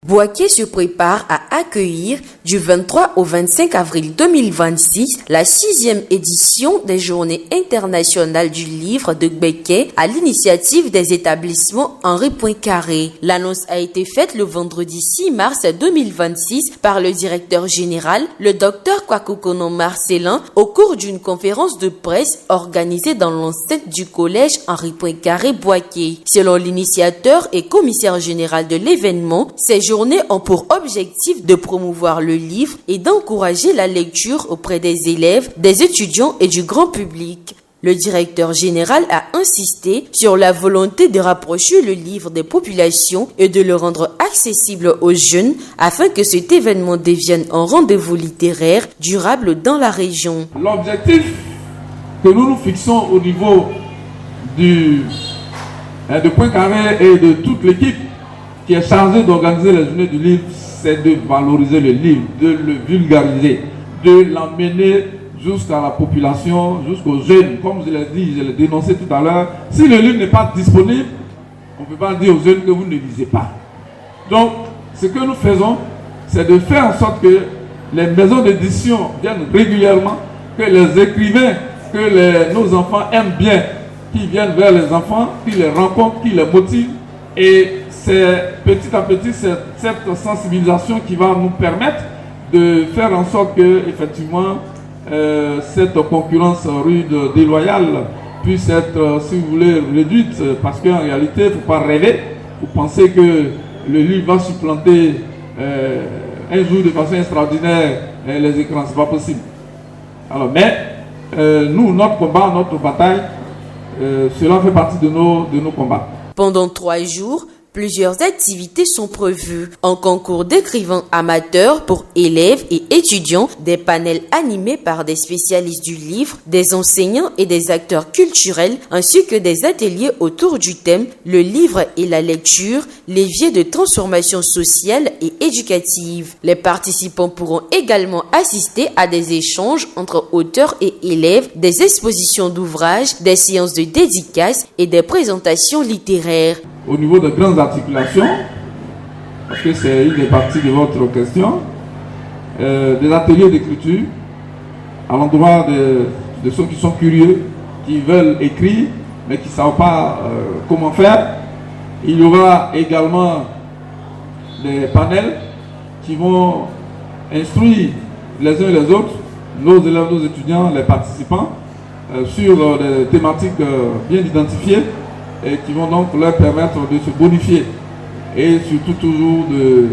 Bouaké se prépare à accueillir du 23 au 25 avril 2026 la 6e édition des Journées internationales du livre de Gbeke à l'initiative des établissements Henri Poincaré. L'annonce a été faite le vendredi 6 mars 2026 par le directeur général, le docteur Kwakukono Marcellin, au cours d'une conférence de presse organisée dans l'enceinte du collège Henri Poincaré Bouaké. Selon l'initiateur et commissaire général de l'événement, ces journées ont pour objectif de promouvoir le livre et d'encourager la lecture auprès des élèves, des étudiants et du grand public. Le directeur général a insisté sur la volonté de rapprocher le livre des populations et de le rendre accessible aux jeunes afin que cet événement devienne un rendez-vous littéraire durable dans la région. L'objectif que nous nous fixons au niveau de Poincaré et de toute l'équipe qui est chargé d'organiser les journées du livre, c'est de valoriser le livre, de le vulgariser, de l'emmener jusqu'à la population, jusqu'aux jeunes. Comme je l'ai dit, je l'ai dénoncé tout à l'heure, si le livre n'est pas disponible, on ne peut pas dire aux jeunes que vous ne lisez pas. Donc, ce que nous faisons, c'est de faire en sorte que les maisons d'édition viennent régulièrement, que les écrivains, que nos enfants aiment bien, qui viennent vers les enfants, qui les rencontrent, qui les motivent. Et c'est petit à petit cette sensibilisation qui va nous permettre de faire en sorte que, effectivement, cette concurrence rude, déloyale, puisse être, si vous voulez, réduite. Parce qu'en réalité, il ne faut pas rêver. Vous pensez que le livre va supplanter un jour de façon extraordinaire les écrans. Ce n'est pas possible. Alors, mais nous, notre combat, notre bataille, cela fait partie de nos combats. Pendant 3 jours, plusieurs activités sont prévues. Un concours d'écrivains amateurs pour élèves et étudiants, des panels animés par des spécialistes du livre, des enseignants et des acteurs culturels, ainsi que des ateliers autour du thème « Le livre et la lecture, levier de transformation sociale et éducative ». Les participants pourront également assister à des échanges entre auteurs et élèves, des expositions d'ouvrages, des séances de dédicaces et des présentations littéraires. Au niveau des grandes articulations, parce que c'est une des parties de votre question, des ateliers d'écriture à l'endroit de ceux qui sont curieux, qui veulent écrire, mais qui ne savent pas comment faire. Il y aura également des panels qui vont instruire les uns et les autres, nos élèves, nos étudiants, les participants, sur des thématiques bien identifiées, et qui vont donc leur permettre de se bonifier et surtout toujours de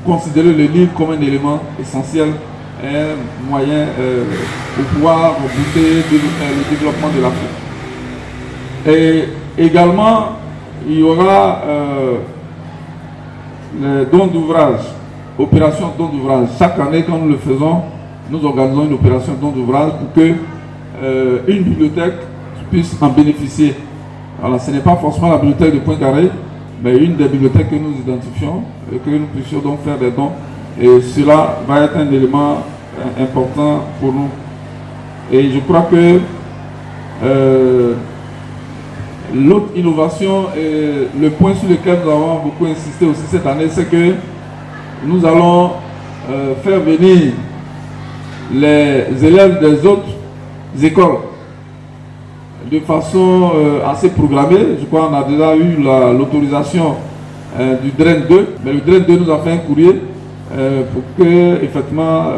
considérer le livre comme un élément essentiel, un moyen pour pouvoir booster le développement de l'Afrique. Et également, il y aura les dons d'ouvrage, opération don d'ouvrage. Chaque année, quand nous le faisons, nous organisons une opération don d'ouvrage pour que une bibliothèque puisse en bénéficier. Alors, ce n'est pas forcément la bibliothèque de Poincaré, mais une des bibliothèques que nous identifions et que nous puissions donc faire des dons. Et cela va être un élément important pour nous. Et je crois que l'autre innovation et le point sur lequel nous avons beaucoup insisté aussi cette année, c'est que nous allons faire venir les élèves des autres écoles de façon assez programmée. Je crois qu'on a déjà eu l'autorisation du DREN 2, mais le DREN 2 nous a fait un courrier pour que, effectivement,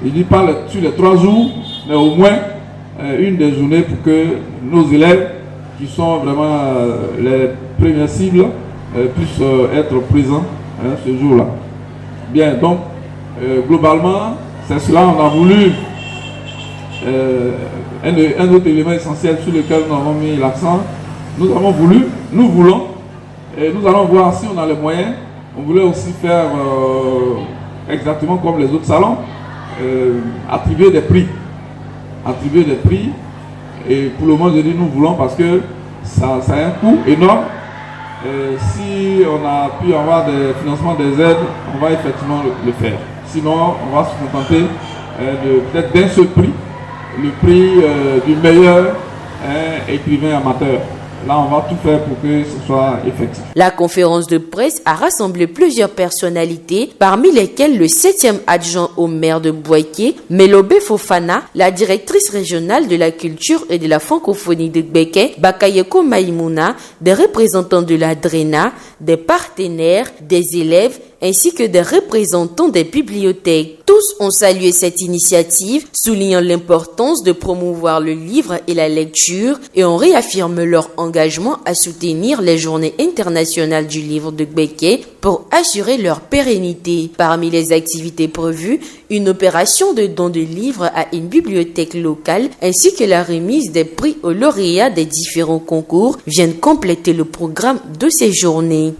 il dit pas sur les 3 jours, mais au moins une des journées pour que nos élèves, qui sont vraiment les premières cibles, puissent être présents ce jour-là. Bien, donc, globalement, c'est cela, on a voulu un autre élément essentiel sur lequel nous avons mis l'accent. Nous voulons, et nous allons voir si on a les moyens. On voulait aussi faire exactement comme les autres salons, attribuer des prix. Et pour le moment, je dis nous voulons parce que ça a un coût énorme. Si on a pu avoir des financements, des aides, on va effectivement le faire. Sinon, on va se contenter peut-être d'un seul prix, le prix du meilleur écrivain amateur. là, on va tout faire pour que ce soit effectif. La conférence de presse a rassemblé plusieurs personnalités, parmi lesquelles le 7e adjoint au maire de Bouaké, Melobe Fofana, la directrice régionale de la culture et de la francophonie de Gbeke, Bakayeko Maïmouna, des représentants de la DRENA, des partenaires, des élèves, ainsi que des représentants des bibliothèques. Tous ont salué cette initiative, soulignant l'importance de promouvoir le livre et la lecture, et ont réaffirmé leur engagement à soutenir les journées internationales du livre de Gbeke pour assurer leur pérennité. Parmi les activités prévues, une opération de don de livres à une bibliothèque locale, ainsi que la remise des prix aux lauréats des différents concours viennent compléter le programme de ces journées.